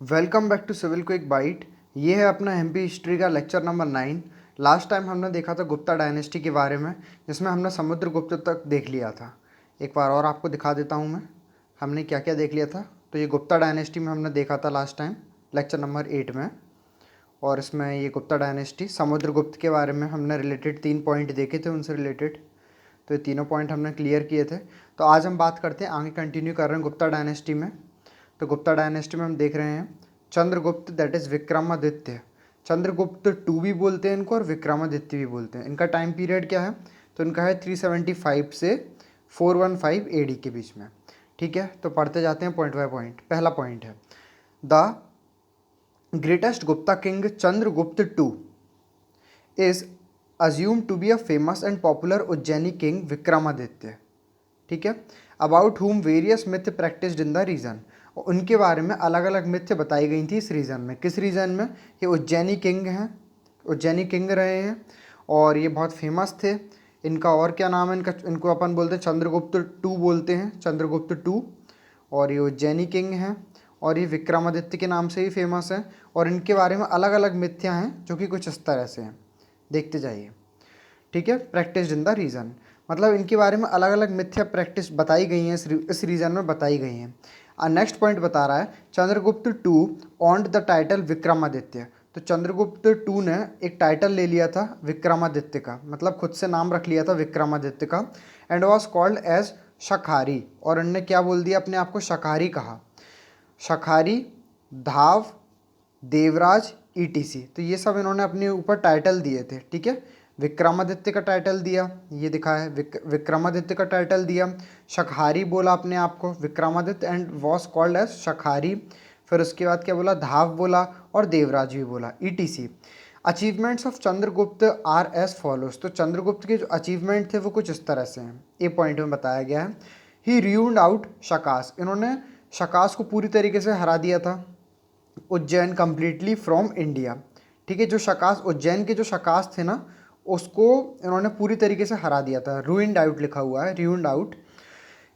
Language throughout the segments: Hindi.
Welcome back to civil quick bite. ये है अपना एमपी हिस्ट्री का लेक्चर नंबर 9। लास्ट टाइम हमने देखा था गुप्ता डायनेस्टी के बारे में, जिसमें हमने समुद्रगुप्त तक देख लिया था। एक बार और आपको दिखा देता हूँ मैं हमने क्या क्या देख लिया था। तो ये गुप्ता डायनेस्टी में हमने देखा था लास्ट टाइम लेक्चर नंबर 8 में। और इसमें ये गुप्ता डायनेस्टी समुद्रगुप्त के बारे में हमने रिलेटेड 3 पॉइंट देखे थे उनसे रिलेटेड। तो ये तीनों पॉइंट हमने क्लियर किए थे। तो आज हम बात करते हैं, आगे कंटिन्यू कर रहे हैं गुप्ता डायनेस्टी में। तो गुप्ता डायनेस्टी में हम देख रहे हैं Chandragupta, that is Vikramaditya. Chandragupta two भी बोलते हैं इनको और विक्रमादित्य भी बोलते हैं। इनका टाइम पीरियड क्या है? तो इनका है 375 से 415 एडी के बीच में। ठीक है, तो पढ़ते जाते हैं पॉइंट बाय पॉइंट। पहला पॉइंट है the greatest Gupta king Chandragupta two is assumed to be a famous and popular Ujjaini king Vikramaditya. ठीक है, about whom various myth practised in the region. उनके बारे में अलग अलग मिथ बताई गई थी इस रीजन में। किस रीजन में? ये उज्जैनी किंग हैं, उज्जैनी किंग रहे हैं और ये बहुत फेमस थे। इनका और क्या नाम है? इनको अपन बोलते हैं चंद्रगुप्त टू बोलते हैं, चंद्रगुप्त टू। और ये उज्जैनी किंग हैं और ये विक्रमादित्य के नाम से ही फेमस है। और इनके बारे में अलग अलग मिथ्या हैं जो कि कुछ इस तरह से हैं, देखते जाइए। ठीक है, प्रैक्टिस इन द रीजन मतलब इनके बारे में अलग अलग मिथ्या प्रैक्टिस बताई गई हैं, इस रीजन में बताई गई हैं। नेक्स्ट पॉइंट बता रहा है Chandragupta two owned the title Vikramaditya. तो चंद्रगुप्त टू ने एक टाइटल ले लिया था विक्रमादित्य का, मतलब खुद से नाम रख लिया था विक्रमादित्य का। एंड वॉज कॉल्ड एज शखारी, और इनने क्या बोल दिया अपने आप को? शखारी कहा। शखारी, धाव, देवराज, ईटीसी, तो ये सब इन्होंने अपने ऊपर टाइटल दिए थे। ठीक है, विक्रमादित्य का टाइटल दिया, ये दिखा है विक्रमादित्य का टाइटल दिया। शखारी बोला अपने आप को, Vikramaditya and was called as Shakari. फिर उसके बाद क्या बोला? धाव बोला और देवराज भी बोला, etc. Achievements of Chandragupta are as follows. तो चंद्रगुप्त के जो अचीवमेंट थे वो कुछ इस तरह से हैं, ए पॉइंट में बताया गया है। ही र्यून्ड आउट शकास, इन्होंने शकास को पूरी तरीके से हरा दिया था। Ujjain completely from India. ठीक है, जो शकास उज्जैन के जो शकास थे ना, उसको इन्होंने पूरी तरीके से हरा दिया था। रूइंड आउट लिखा हुआ है, ruined out.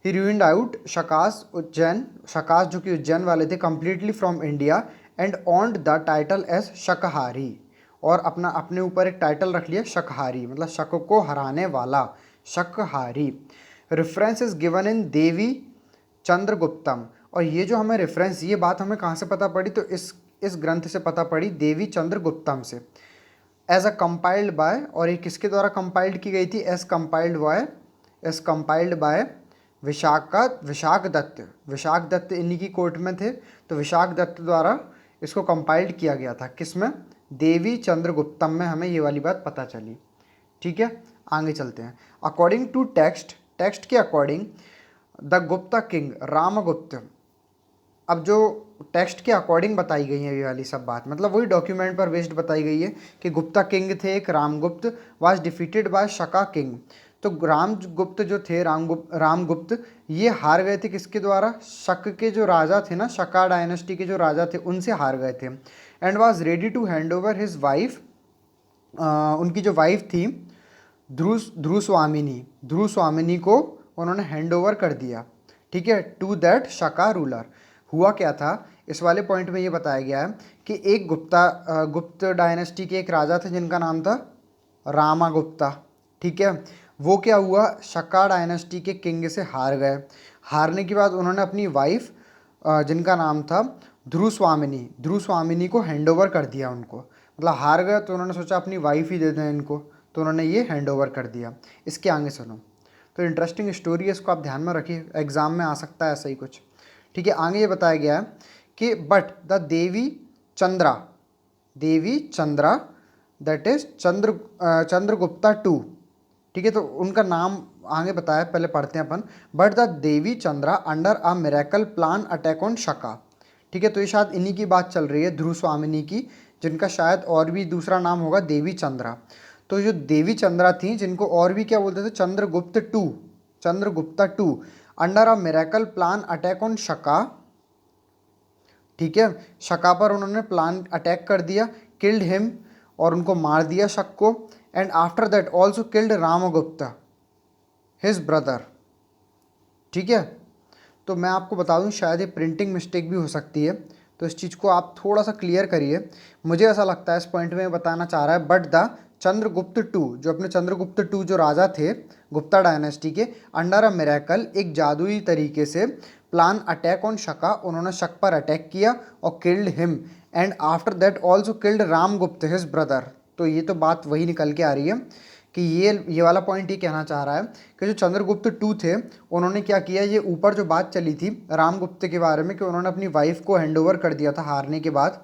He ruined out Shakas Ujjain, Shakas जो कि उज्जैन वाले थे, completely from India and owned the title as Shakari. और अपना अपने ऊपर एक टाइटल रख लिया शकहारी, मतलब शक को हराने वाला, शकहारी। रेफरेंस इज गिवन इन देवी चंद्रगुप्तम। और ये जो हमें रेफरेंस, ये बात हमें कहाँ से पता पड़ी? तो इस ग्रंथ से पता पड़ी, देवी चंद्रगुप्तम से। एज अ कंपाइल्ड बाय, और ये किसके द्वारा कंपाइल्ड की गई थी? As compiled by Vishakha Datta. Vishakha Datta इन्हीं की कोर्ट में थे, तो विशाख दत्त द्वारा इसको कंपाइल्ड किया गया था। किसमें? देवी चंद्रगुप्तम में हमें ये वाली बात पता चली। ठीक है, आगे चलते हैं। अकॉर्डिंग टू टेक्स्ट, टेक्स्ट के according the Gupta king Ramagupta. अब जो टेक्स्ट के अकॉर्डिंग बताई गई है ये वाली सब बात, मतलब वही डॉक्यूमेंट पर बेस्ड बताई गई है कि गुप्ता किंग थे एक Ramgupta, was defeated by Shaka king. तो रामगुप्त जो थे, रामगुप्त ये हार गए थे किसके द्वारा? शक के जो राजा थे ना, शका डायनेस्टी के जो राजा थे, उनसे हार गए थे। And was ready to hand over his wife, उनकी जो वाइफ थी ध्रुव स्वामिनी को उन्होंने हैंड ओवर कर दिया। ठीक है, टू दैट शका रूलर। हुआ क्या था इस वाले पॉइंट में? ये बताया गया है कि एक गुप्त डायनेस्टी के एक राजा थे जिनका नाम था रामागुप्ता। ठीक है, वो क्या हुआ? शका डायनेस्टी के किंग से हार गए। हारने के बाद उन्होंने अपनी वाइफ जिनका नाम था ध्रुव स्वामिनी को हैंड ओवर कर दिया उनको। मतलब हार गए तो उन्होंने सोचा अपनी वाइफ ही दे दें इनको, तो उन्होंने ये हैंड ओवर कर दिया। इसके आगे सुनो, तो इंटरेस्टिंग स्टोरी है, इसको आप ध्यान में रखिए, एग्जाम में आ सकता है ऐसा ही कुछ। ठीक है, आगे ये बताया गया है कि but the Devi Chandra that is Chandragupta two. ठीक है, तो उनका नाम आगे बताया, पहले पढ़ते हैं अपन। But the Devi Chandra under a miracle plan attack on Shaka. ठीक है, तो ये शायद इन्हीं की बात चल रही है, ध्रुव स्वामिनी की, जिनका शायद और भी दूसरा नाम होगा देवी चंद्रा। तो जो देवी चंद्रा थी, जिनको और भी क्या बोलते थे? Chandragupta two under a miracle plan attack on Shaka. ठीक है, शका पर उन्होंने प्लान अटैक कर दिया, किल्ड हिम, और उनको मार दिया शक को। And after that also killed Ramgupta his brother. ठीक है, तो मैं आपको बता दूं शायद ये प्रिंटिंग मिस्टेक भी हो सकती है, तो इस चीज़ को आप थोड़ा सा क्लियर करिए। मुझे ऐसा लगता है इस पॉइंट में बताना चाह रहा है, बट द चंद्रगुप्त टू, जो अपने चंद्रगुप्त टू जो राजा थे गुप्ता डायनेस्टी के, अंडर अ मिरेकल, एक जादुई तरीके से प्लान अटैक ऑन शका, उन्होंने शक पर अटैक किया और killed him, and after that also killed Ramagupta his brother. तो ये तो बात वही निकल के आ रही है कि ये वाला पॉइंट ये कहना चाह रहा है कि जो चंद्रगुप्त टू थे उन्होंने क्या किया, ये ऊपर जो बात चली थी रामगुप्त के बारे में कि उन्होंने अपनी वाइफ को हैंडओवर कर दिया था हारने के बाद,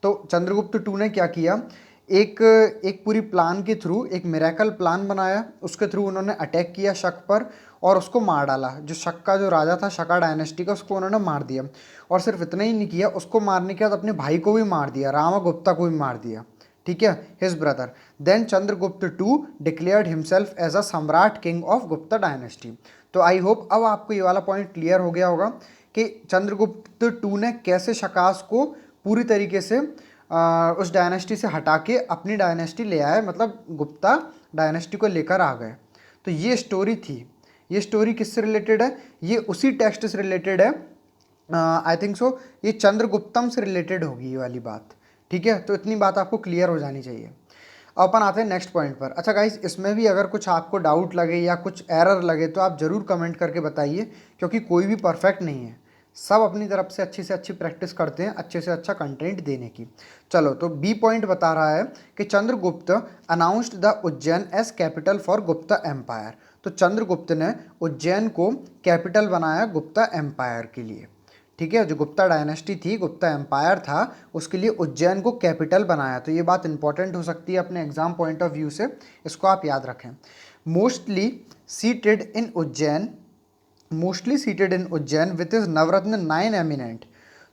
तो चंद्रगुप्त टू ने क्या किया, एक एक पूरी प्लान के थ्रू, एक मिरेकल प्लान बनाया, उसके थ्रू उन्होंने अटैक किया शक पर और उसको मार डाला। जो शक का जो राजा था शका डायनेस्टी का, उसको उन्होंने मार दिया। और सिर्फ इतना ही नहीं किया, उसको मारने के बाद अपने भाई को भी मार दिया, रामगुप्ता को भी मार दिया, ठीक है, his brother. Then Chandragupta two declared himself as a samrat king of Gupta dynasty. तो आई होप अब आपको ये वाला पॉइंट क्लियर हो गया होगा कि चंद्रगुप्त टू ने कैसे शकास को पूरी तरीके से उस डायनेस्टी से हटा के अपनी डायनेस्टी ले आए, मतलब गुप्ता डायनेस्टी को लेकर आ गए। तो ये स्टोरी थी। ये स्टोरी किससे रिलेटेड है? ये उसी टेक्स्ट से रिलेटेड है, आई थिंक सो ये चंद्रगुप्तम से रिलेटेड होगी ये वाली बात, ठीक है। तो इतनी बात आपको क्लियर हो जानी चाहिए। अब अपन आते हैं नेक्स्ट पॉइंट पर। अच्छा गाइस, इसमें भी अगर कुछ आपको डाउट लगे या कुछ एरर लगे तो आप ज़रूर कमेंट करके बताइए, क्योंकि कोई भी परफेक्ट नहीं है, सब अपनी तरफ से अच्छी प्रैक्टिस करते हैं अच्छे से अच्छा कंटेंट देने की। चलो, तो बी पॉइंट बता रहा है कि Chandragupta announced the Ujjain as capital for Gupta empire. तो चंद्रगुप्त ने उज्जैन को कैपिटल बनाया गुप्ता एम्पायर के लिए, ठीक है। जो गुप्ता डायनेस्टी थी, गुप्ता एम्पायर था, उसके लिए उज्जैन को कैपिटल बनाया। तो ये बात इंपॉर्टेंट हो सकती है अपने एग्जाम पॉइंट ऑफ व्यू से, इसको आप याद रखें। Mostly seated in Ujjain, mostly seated in Ujjain with is Navratna 9 eminent.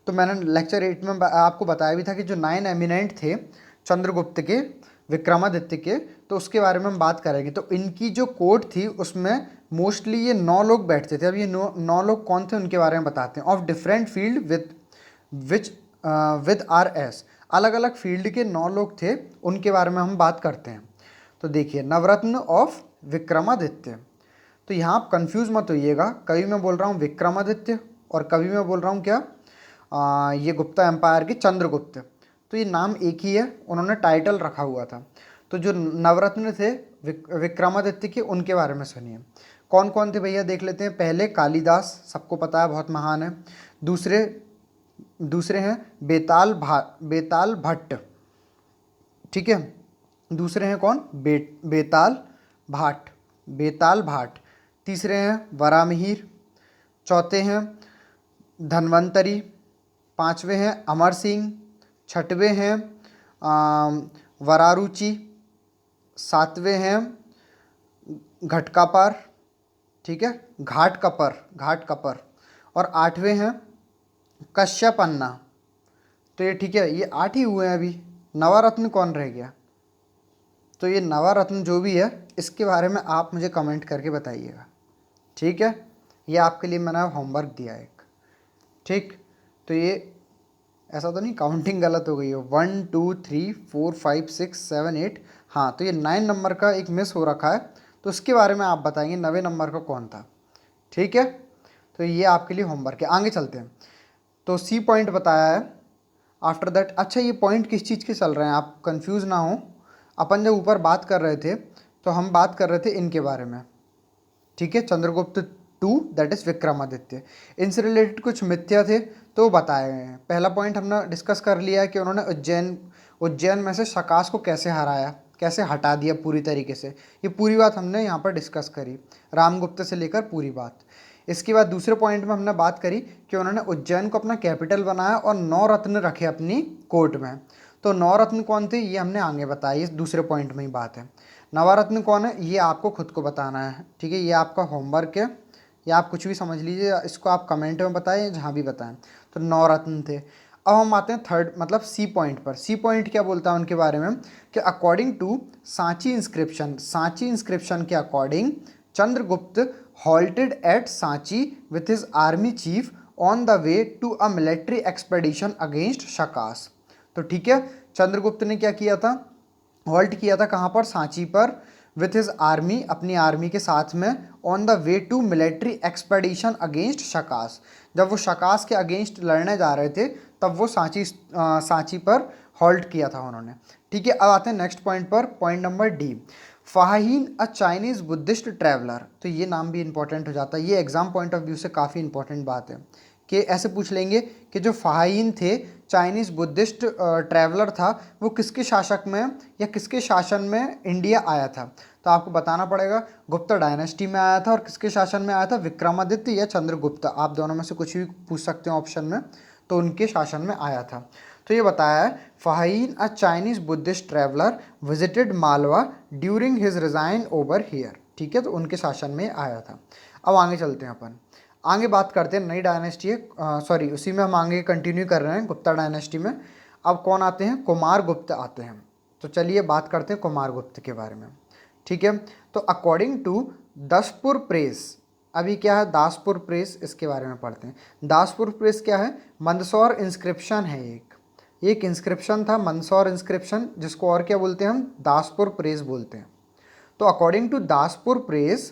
तो मैंने लेक्चर 8 में आपको बताया भी था कि जो 9 एमिनेंट थे चंद्रगुप्त के, विक्रमादित्य के, तो उसके बारे में हम बात करेंगे। तो इनकी जो कोर्ट थी उसमें मोस्टली ये 9 लोग बैठते थे। अब ये 9 लोग कौन थे उनके बारे में बताते हैं। Of different field with R S, अलग अलग फील्ड के 9 लोग थे, उनके बारे में हम बात करते हैं। तो देखिए, नवरत्न ऑफ विक्रमादित्य। तो यहाँ आप कंफ्यूज मत होइएगा, कभी मैं बोल रहा हूँ विक्रमादित्य और कभी मैं बोल रहा हूँ क्या, ये गुप्ता एम्पायर के चंद्रगुप्त। तो ये नाम एक ही है, उन्होंने टाइटल रखा हुआ था। तो जो नवरत्न थे विक्रमादित्य के, उनके बारे में सुनिए। कौन कौन थे भैया, देख लेते हैं। पहले कालिदास, सबको पता है, बहुत महान है। दूसरे हैं बेताल भट्ट, ठीक है। दूसरे हैं कौन, बेताल भाट। तीसरे हैं वरामिहिर। चौथे हैं धन्वंतरी। पांचवें हैं अमर सिंह। छठवें हैं वरारुचि। सातवें हैं घटकापर, ठीक है, घाट कपर। और आठवें हैं कश्यपन्ना। तो ये ठीक है, ये 8 ही हुए हैं अभी। नवरत्न कौन रह गया? तो ये नवरत्न जो भी है, इसके बारे में आप मुझे कमेंट करके बताइएगा, ठीक है। ये आपके लिए मैंने होमवर्क दिया एक, ठीक। तो ये ऐसा तो नहीं काउंटिंग गलत हो गई है, 1 2 3 4 5 6 7 8, हाँ। तो ये 9 नंबर का एक मिस हो रखा है, तो उसके बारे में आप बताएंगे 9वें नंबर का कौन था, ठीक है। तो ये आपके लिए होमवर्क है। आगे चलते हैं। तो सी पॉइंट बताया है आफ्टर दैट। अच्छा, ये पॉइंट किस चीज़ के चल रहे हैं, आप कंफ्यूज ना हो। अपन जब ऊपर बात कर रहे थे तो हम बात कर रहे थे इनके बारे में, ठीक है, Chandragupta two, that is Vikramaditya. इनसे रिलेटेड कुछ मिथ्या थे तो बताए गए हैं। पहला पॉइंट हमने डिस्कस कर लिया है कि उन्होंने उज्जैन में से शकास को कैसे हराया, कैसे हटा दिया पूरी तरीके से। ये पूरी बात हमने यहाँ पर डिस्कस करी, रामगुप्त से लेकर पूरी बात। इसके बाद दूसरे पॉइंट में हमने बात करी कि उन्होंने उज्जैन को अपना कैपिटल बनाया और 9 रत्न रखे अपनी कोर्ट में। तो 9 रत्न कौन थे ये हमने आगे बताया, इस दूसरे पॉइंट में ही बात है। नवरत्न कौन है ये आपको खुद को बताना है, ठीक है। ये आपका होमवर्क है, या आप कुछ भी समझ लीजिए, इसको आप कमेंट में बताएं, जहाँ भी बताएं। तो 9 रत्न थे। अब हम आते हैं थर्ड, मतलब सी पॉइंट पर। सी पॉइंट क्या बोलता है उनके बारे में कि अकॉर्डिंग टू सांची इंस्क्रिप्शन के according Chandragupta halted at Sanchi with his army chief on the way to a military expedition against शकास। तो ठीक है, चंद्रगुप्त ने क्या किया था, हॉल्ट किया था कहाँ पर, सांची पर, विथ हिज आर्मी, अपनी आर्मी के साथ में, on the way to military expedition against Shakas. जब वो शकास के अगेंस्ट लड़ने जा रहे थे तब वो सांची पर हॉल्ट किया था उन्होंने। ठीक है, अब आते हैं नेक्स्ट पॉइंट पर, point number D. Fahien a Chinese Buddhist traveller, तो ये नाम भी इंपॉर्टेंट हो जाता है। ये एग्जाम पॉइंट ऑफ व्यू से काफ़ी इंपॉर्टेंट बात है कि ऐसे पूछ लेंगे कि जो फ़ाहीन थे, चाइनीज़ बुद्धिस्ट ट्रैवलर था, वो किसके शासक में या किसके शासन में इंडिया आया था। तो आपको बताना पड़ेगा गुप्ता डायनेस्टी में आया था, और किसके शासन में आया था, विक्रमादित्य या चंद्रगुप्त, आप दोनों में से कुछ भी पूछ सकते हो ऑप्शन में, तो उनके शासन में आया था। तो ये बताया है Fahien a Chinese Buddhist traveller visited Malwa during his reign over here. ठीक है, तो उनके शासन में आया था। अब आगे चलते हैं, अपन आगे बात करते हैं, नई डायनेस्टी है, सॉरी उसी में हम आगे कंटिन्यू कर रहे हैं गुप्ता डायनेस्टी में। अब कौन आते हैं, कुमार गुप्त आते हैं। तो चलिए बात करते हैं कुमार गुप्त के बारे में। ठीक है, तो अकॉर्डिंग टू दसपुर प्रेस, अभी क्या है दासपुर प्रेस, इसके बारे में पढ़ते हैं। दासपुर प्रेस क्या है, मंदसौर इंस्क्रिप्शन है, एक इंस्क्रिप्शन था मंदसौर इंस्क्रिप्शन, जिसको और क्या बोलते हैं हम, दासपुर प्रेस बोलते हैं। तो अकॉर्डिंग टू दासपुर प्रेस,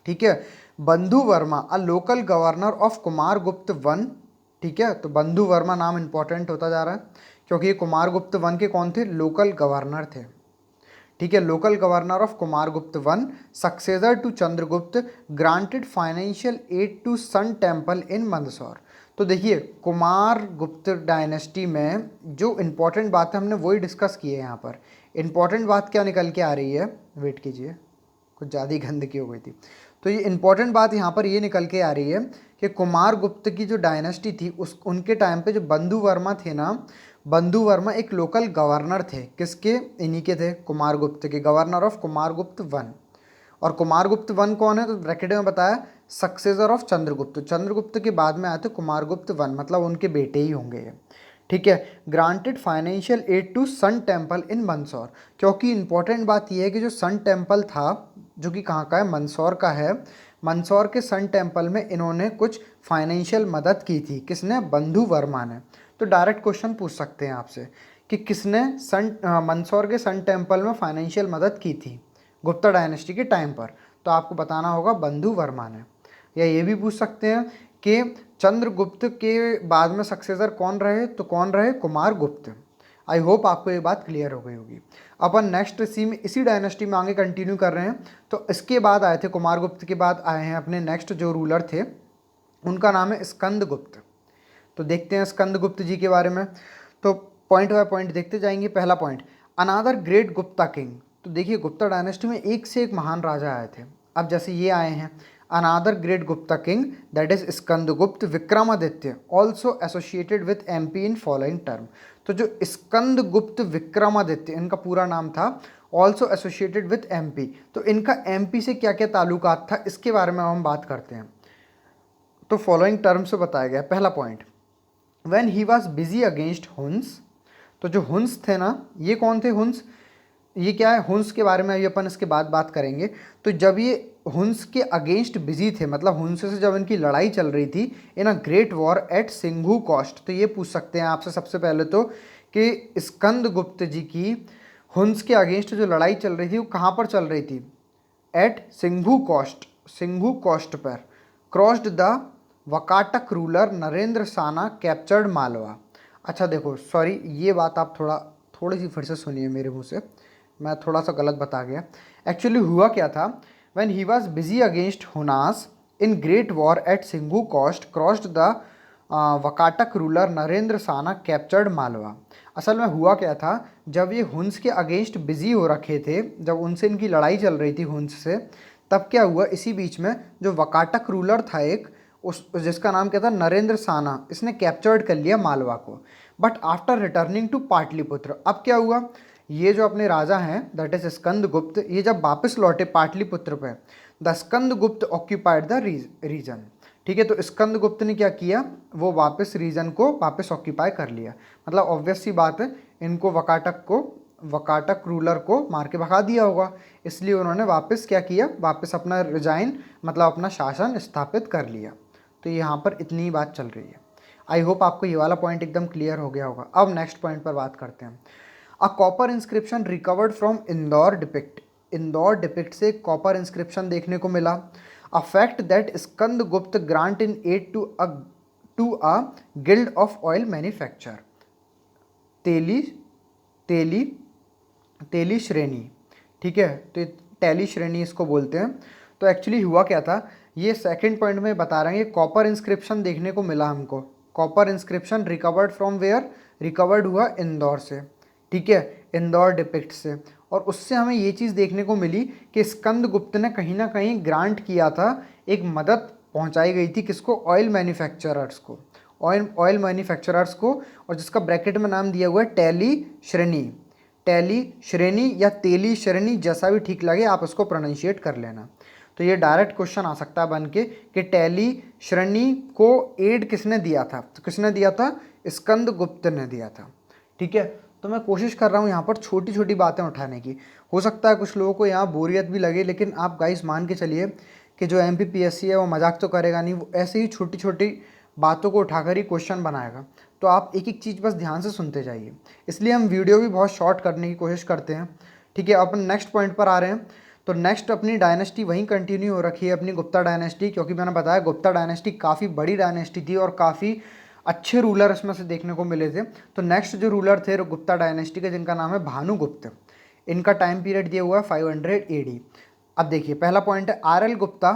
ठीक है, बंधु Verma a local governor of Kumar Gupta one. ठीक है, तो बंधु वर्मा नाम इंपॉर्टेंट होता जा रहा है क्योंकि ये कुमार गुप्त वन के कौन थे, लोकल गवर्नर थे। ठीक है, local governor of Kumar Gupta one, successor to Chandragupta, granted financial aid to sun temple in Mandsaur. तो देखिए कुमार गुप्त डायनेस्टी में जो इम्पोर्टेंट बात है हमने वही डिस्कस की है यहाँ पर। इम्पोर्टेंट बात क्या निकल के आ रही है, वेट कीजिए, कुछ ज़्यादा ही गंदगी हो गई थी। तो ये इम्पोर्टेंट बात यहाँ पर ये निकल के आ रही है कि कुमार गुप्त की जो डायनेस्टी थी उस उनके टाइम पे जो बंधु वर्मा थे ना, बंधु वर्मा एक लोकल गवर्नर थे, किसके, इन्हीं के थे, कुमार गुप्त के, governor of Kumar Gupta one. और कुमार गुप्त वन कौन है, तो ब्रैकेट में बताया सक्सेसर ऑफ चंद्रगुप्त, चंद्रगुप्त के बाद में आए थे कुमार गुप्त वन, मतलब उनके बेटे ही होंगे ये। ठीक है, granted financial aid to sun temple in Mandsaur, क्योंकि इंपॉर्टेंट बात यह है कि जो सन टेम्पल था जो कि कहाँ का है, मंदसौर का है, मंदसौर के सन टेम्पल में इन्होंने कुछ फाइनेंशियल मदद की थी, किसने, बंधु वर्मा ने। तो डायरेक्ट क्वेश्चन पूछ सकते हैं आपसे कि किसने मंदसौर के सन टेम्पल में फाइनेंशियल मदद की थी गुप्ता डायनेस्टी के टाइम पर, तो आपको बताना होगा बंधु वर्मा ने। या ये भी पूछ सकते हैं कि चंद्रगुप्त के बाद में सक्सेसर कौन रहे, तो कौन रहे, कुमार गुप्त। आई होप आपको ये बात क्लियर हो गई होगी। अपन नेक्स्ट इसी डायनेस्टी में आगे कंटिन्यू कर रहे हैं। तो इसके बाद आए थे, कुमार गुप्त के बाद आए हैं अपने नेक्स्ट जो रूलर थे, उनका नाम है स्कंद गुप्त। तो देखते हैं स्कंद गुप्त जी के बारे में। तो पॉइंट बाय पॉइंट देखते जाएंगे। पहला पॉइंट, अनादर ग्रेट गुप्ता किंग। तो देखिए गुप्ता डायनेस्टी में एक से एक महान राजा आए थे। अब जैसे ये आए हैं, another great Gupta king that is Skandagupta Vikramaditya, also associated with MP in following term. तो जो स्कंदगुप्त विक्रमादित्य इनका पूरा नाम था, ऑल्सो एसोसिएटेड विथ एमपी, तो इनका एमपी से क्या क्या ताल्लुकात था इसके बारे में हम बात करते हैं। तो फॉलोइंग टर्म से बताया गया। पहला point, when he was busy against Hund's. तो जो हुन्स थे ना, ये कौन थे हुन्स, ये क्या है, हुन्स के बारे में अभी अपन इसके बाद बात करेंगे। तो जब ये हुन्स के अगेंस्ट बिजी थे, मतलब हुन्स से जब इनकी लड़ाई चल रही थी in a great war at Sindhu coast. तो ये पूछ सकते हैं आपसे सबसे पहले तो कि स्कंदगुप्त जी की हुन्स के अगेंस्ट जो लड़ाई चल रही थी वो कहाँ पर चल रही थी, at Sindhu coast, Sindhu coast पर। Crossed the Vakataka ruler Narendra Sena captured Malwa. अच्छा देखो, सॉरी ये बात आप थोड़ी सी फिर से सुनिए मेरे मुंह से, मैं थोड़ा सा गलत बता गया। एक्चुअली हुआ क्या था, when he was busy against Hunas in great war at Sindhu coast, crossed the Vakataka ruler Narendra Sena captured Malwa. असल में हुआ क्या था, जब ये हुन्स के अगेंस्ट बिजी हो रखे थे, जब उनसे इनकी लड़ाई चल रही थी हुन्स से, तब क्या हुआ, इसी बीच में जो वकाटक रूलर था एक, उस जिसका नाम क्या था, नरेंद्र साना, इसने कैप्चर्ड कर लिया मालवा को। But after returning to Pataliputra, अब क्या हुआ, ये जो अपने राजा हैं दैट इज स्कंदगुप्त, ये जब वापस लौटे पाटलिपुत्र पे, the Skandagupta occupied the region. ठीक है, तो स्कंदगुप्त ने क्या किया, वो वापस रीजन को वापस ऑक्यूपाई कर लिया। मतलब ऑब्वियस सी बात है, इनको वकाटक रूलर को मार के भगा दिया होगा, इसलिए उन्होंने वापस क्या किया, वापस अपना रिजाइन मतलब अपना शासन स्थापित कर लिया। तो यहाँ पर इतनी ही बात चल रही है। आई होप आपको ये वाला पॉइंट एकदम क्लियर हो गया होगा। अब नेक्स्ट पॉइंट पर बात करते हैं। A copper inscription recovered from Indore depict, Indore depict से कॉपर इंस्क्रिप्शन देखने को मिला। A fact that Skandagupta grant in aid to a guild of oil manufacture, तेली तेली तेली श्रेणी, ठीक है, तो टेली श्रेणी इसको बोलते हैं। तो एक्चुअली हुआ क्या था, ये सेकंड पॉइंट में बता रहे हैं, कॉपर इंस्क्रिप्शन देखने को मिला हमको। Copper inscription recovered from where, recovered हुआ इंदौर से, ठीक है, इंदौर डिपिक्ट से। और उससे हमें ये चीज़ देखने को मिली कि स्कंदगुप्त ने कहीं ना कहीं ग्रांट किया था, एक मदद पहुंचाई गई थी किसको, ऑयल मैन्युफैक्चरर्स को, ऑयल मैन्युफैक्चरर्स को, और जिसका ब्रैकेट में नाम दिया हुआ है टेली श्रेणी। टेली श्रेणी या तेली श्रेणी, जैसा भी ठीक लगे आप उसको प्रोनाउंशिएट कर लेना। तो ये डायरेक्ट क्वेश्चन आ सकता है बन के कि टेली श्रेणी को एड किसने दिया था, तो किसने दिया था, स्कंदगुप्त ने दिया था, ठीक है। तो मैं कोशिश कर रहा हूँ यहाँ पर छोटी छोटी बातें उठाने की। हो सकता है कुछ लोगों को यहाँ बोरियत भी लगे, लेकिन आप गाइस मान के चलिए कि जो MPPSC है वो मजाक तो करेगा नहीं, वो ऐसे ही छोटी छोटी बातों को उठाकर ही क्वेश्चन बनाएगा। तो आप एक एक चीज़ बस ध्यान से सुनते जाइए, इसलिए हम वीडियो भी बहुत शॉर्ट करने की कोशिश करते हैं, ठीक है। अपन नेक्स्ट पॉइंट पर आ रहे हैं। तो नेक्स्ट अपनी डायनेस्टी वहीं कंटिन्यू हो रखी है, अपनी गुप्ता डायनेस्टी, क्योंकि मैंने बताया गुप्ता डायनेस्टी काफ़ी बड़ी डायनेस्टी थी और काफ़ी अच्छे रूलर इसमें से देखने को मिले थे। तो नेक्स्ट जो रूलर थे गुप्ता डायनेस्टी के, जिनका नाम है भानुगुप्त। इनका टाइम पीरियड दिया हुआ है 500 AD। अब देखिए पहला पॉइंट है RL Gupta,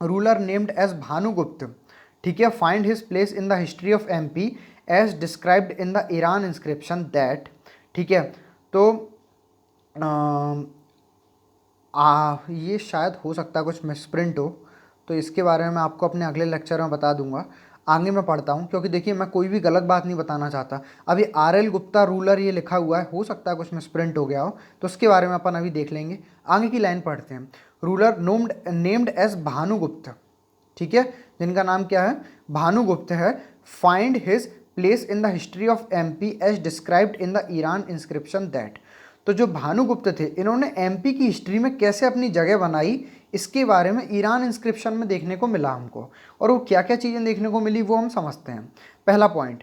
ruler named as Bhanugupta, ठीक है, find his place in the history of MP as described in the Eran inscription that, ठीक है। तो ये शायद हो सकता है कुछ मिसप्रिंट हो, तो इसके बारे में मैं आपको अपने अगले लेक्चर में बता दूंगा। आगे मैं पढ़ता हूँ, क्योंकि देखिए मैं कोई भी गलत बात नहीं बताना चाहता। अभी RL गुप्ता रूलर ये लिखा हुआ है, हो सकता है कुछ मिसप्रिंट हो गया हो, तो उसके बारे में अपन अभी देख लेंगे। आगे की लाइन पढ़ते हैं। रूलर नेम्ड एज भानुगुप्त, ठीक है, जिनका नाम क्या है, भानुगुप्त है। Find his place in the history of MP as described in the Eran inscription that. तो जो भानुगुप्त थे, इन्होंने MP की हिस्ट्री में कैसे अपनी जगह बनाई, इसके बारे में ईरान इंस्क्रिप्शन में देखने को मिला हमको। और वो क्या क्या चीज़ें देखने को मिली वो हम समझते हैं। पहला point,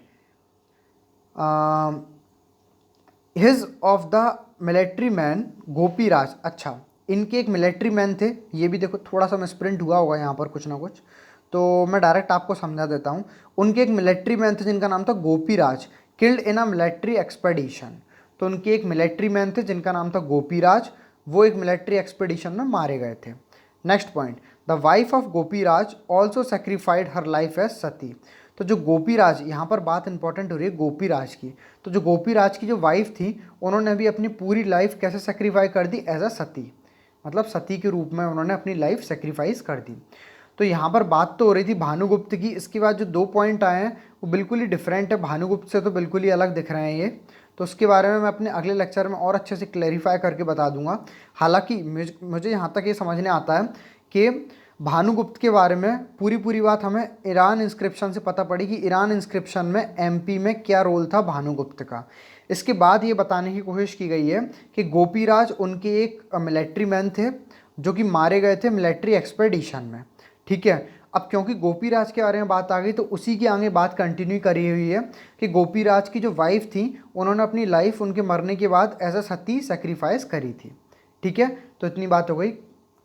his of the military man Gopiraj. अच्छा, इनके एक मिलिट्री मैन थे, ये भी देखो थोड़ा सा मिसप्रिंट हुआ होगा यहाँ पर कुछ ना कुछ, तो मैं डायरेक्ट आपको समझा देता हूँ। उनके एक मिलिट्री मैन थे जिनका नाम था Gopiraj, killed in a military expedition. तो उनके एक मिलिट्री मैन थे जिनका नाम था गोपीराज, वो एक मिलिट्री एक्सपेडिशन में मारे गए थे। Next point, the wife of Gopiraj also sacrificed her life as sati. तो जो गोपीराज, यहाँ पर बात इंपॉर्टेंट हो रही है गोपीराज की, तो जो गोपीराज की जो वाइफ थी, उन्होंने भी अपनी पूरी लाइफ कैसे सेक्रीफाई कर दी, एज अ सती, मतलब सती के रूप में उन्होंने अपनी लाइफ सेक्रीफाइस कर दी। तो यहाँ पर बात तो हो रही थी भानुगुप्त की। इसके बाद जो 2 पॉइंट आए हैं वो बिल्कुल ही डिफरेंट है, भानुगुप्त से तो बिल्कुल ही अलग दिख रहे हैं ये। तो उसके बारे में मैं अपने अगले लेक्चर में और अच्छे से क्लैरिफाई करके बता दूंगा। हालांकि मुझे यहाँ तक ये समझने आता है कि भानुगुप्त के बारे में पूरी बात हमें ईरान इंस्क्रिप्शन से पता पड़ी कि ईरान इंस्क्रिप्शन में MP में क्या रोल था भानुगुप्त का। इसके बाद ये बताने की कोशिश की गई है कि गोपीराज उनके एक मिलिट्री मैन थे जो कि मारे गए थे मिलिट्री एक्सपेडिशन में, ठीक है। अब क्योंकि गोपीराज के बारे में बात आ गई तो उसी की आगे बात कंटिन्यू करी हुई है कि गोपीराज की जो वाइफ थी, उन्होंने अपनी लाइफ उनके मरने के बाद एज अ सती सेक्रीफाइस करी थी, ठीक है। तो इतनी बात हो गई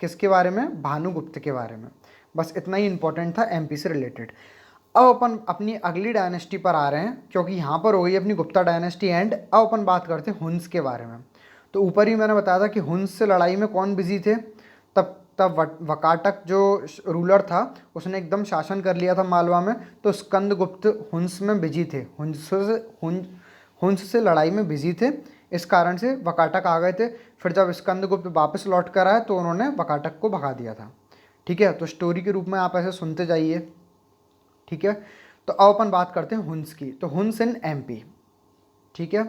किसके बारे में, भानुगुप्त के बारे में। बस इतना ही इंपॉर्टेंट था MP से रिलेटेड। अब अपन अपनी अगली डायनेस्टी पर आ रहे हैं, क्योंकि यहाँ पर हो गई अपनी गुप्ता डायनेस्टी एंड। अब अपन बात करते हैं हुन्स के बारे में। तो ऊपर ही मैंने बताया था कि हुन्स से लड़ाई में कौन बिजी थे, तब वकाटक जो रूलर था उसने एकदम शासन कर लिया था मालवा में, तो स्कंदगुप्त हुन्स में बिजी थे, हुन्स से लड़ाई में बिजी थे। इस कारण से वकाटक आ गए थे। फिर जब स्कंदगुप्त वापस लौट कर आए तो उन्होंने वकाटक को भगा दिया था, ठीक है। तो स्टोरी के रूप में आप ऐसे सुनते जाइए, ठीक है। तो अब अपन बात करते हैं हुन्स की। तो हुन्स इन MP, ठीक है।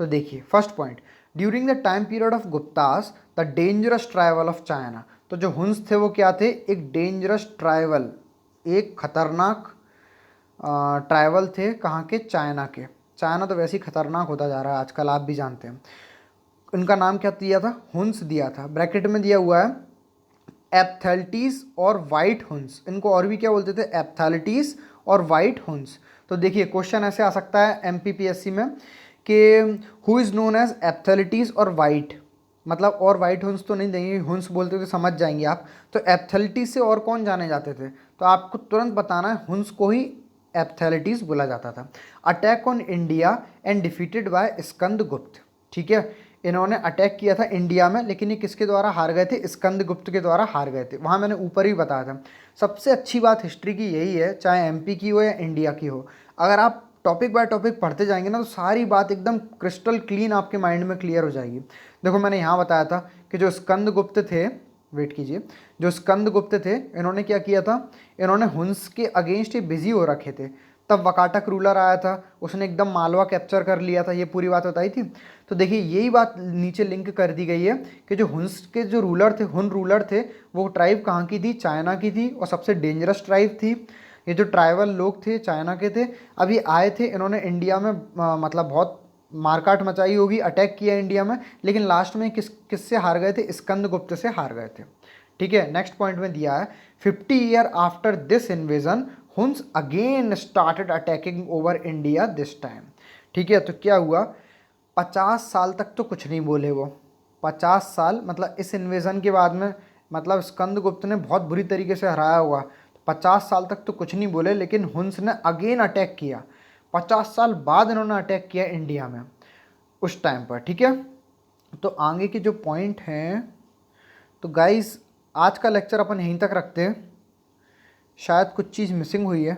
तो देखिए first point, during the time period of Guptas the dangerous tribal of China. तो जो हुन्स थे वो क्या थे, एक डेंजरस ट्राइवल, एक खतरनाक ट्राइवल थे। कहाँ के, चाइना के। चाइना तो वैसे ही खतरनाक होता जा रहा है आजकल, आप भी जानते हैं। इनका नाम क्या दिया था, हुन्स दिया था। ब्रैकेट में दिया हुआ है एप्थैल्टीज और वाइट हुन्स। इनको और भी क्या बोलते थे, एप्थैल्टीज और वाइट हुन्स। तो देखिए क्वेश्चन ऐसे आ सकता है MPPSC में कि हु इज़ नोन एज एप्थैल्टीज और वाइट, मतलब और वाइट हुन्स तो नहीं देंगे, हुन्स बोलते तो समझ जाएंगे आप। तो एप्थैल्टीज से और कौन जाने जाते थे, तो आपको तुरंत बताना है हुन्स को ही एप्थैलिटीज बोला जाता था। Attack on India and defeated by Skandagupta, ठीक है। इन्होंने अटैक किया था इंडिया में, लेकिन ये किसके द्वारा हार गए थे? स्कंदगुप्त के द्वारा हार गए थे। वहाँ मैंने ऊपर ही बताया था। सबसे अच्छी बात हिस्ट्री की यही है, चाहे एमपी की हो या इंडिया की हो, अगर आप टॉपिक बाय टॉपिक पढ़ते जाएंगे ना तो सारी बात एकदम क्रिस्टल क्लीन आपके माइंड में क्लियर हो जाएगी। देखो मैंने यहाँ बताया था कि जो स्कंदगुप्त थे, वेट कीजिए, जो स्कंदगुप्त थे इन्होंने क्या किया था, इन्होंने हुंस के अगेंस्ट ही बिजी हो रखे थे। तब वकाटक रूलर आया था, उसने एकदम मालवा कैप्चर कर लिया था, ये पूरी बात बताई थी। तो देखिए यही बात नीचे लिंक कर दी गई है कि जो हुंस के जो रूलर थे, हुन रूलर थे, वो ट्राइब कहाँ की थी? चाइना की थी, और सबसे डेंजरस ट्राइब थी। ये जो ट्राइबल लोग थे चाइना के थे, अभी आए थे, इन्होंने इंडिया में मतलब बहुत मारकाट मचाई होगी, अटैक किया इंडिया में, लेकिन लास्ट में किससे हार गए थे? स्कंदगुप्त से हार गए थे, ठीक है। नेक्स्ट पॉइंट में दिया है 50 year after this invasion Hund's again started attacking over India this time, ठीक है। तो क्या हुआ, 50 साल तक तो कुछ नहीं बोले वो, 50 साल मतलब इस इन्वेजन के बाद में, मतलब स्कंदगुप्त ने बहुत बुरी तरीके से हराया हुआ, 50 साल तक तो कुछ नहीं बोले, लेकिन हुन्स ने अगेन अटैक किया, 50 साल बाद इन्होंने अटैक किया इंडिया में उस टाइम पर, ठीक है। तो आगे के जो पॉइंट हैं, तो गाइस आज का लेक्चर अपन यहीं तक रखते हैं, शायद कुछ चीज़ मिसिंग हुई है,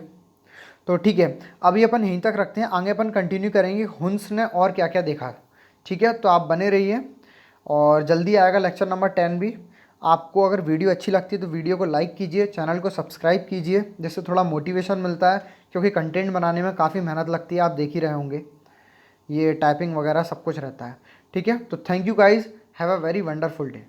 तो ठीक है अभी अपन यहीं तक रखते हैं। आगे अपन कंटिन्यू करेंगे हुन्स ने और क्या क्या देखा, ठीक है। तो आप बने रहिए, और जल्दी आएगा लेक्चर नंबर 10 भी। आपको अगर वीडियो अच्छी लगती है तो वीडियो को लाइक कीजिए, चैनल को सब्सक्राइब कीजिए, जिससे थोड़ा मोटिवेशन मिलता है, क्योंकि कंटेंट बनाने में काफ़ी मेहनत लगती है, आप देख ही रहे होंगे, ये टाइपिंग वगैरह सब कुछ रहता है, ठीक है। तो thank you guys, have a very wonderful day.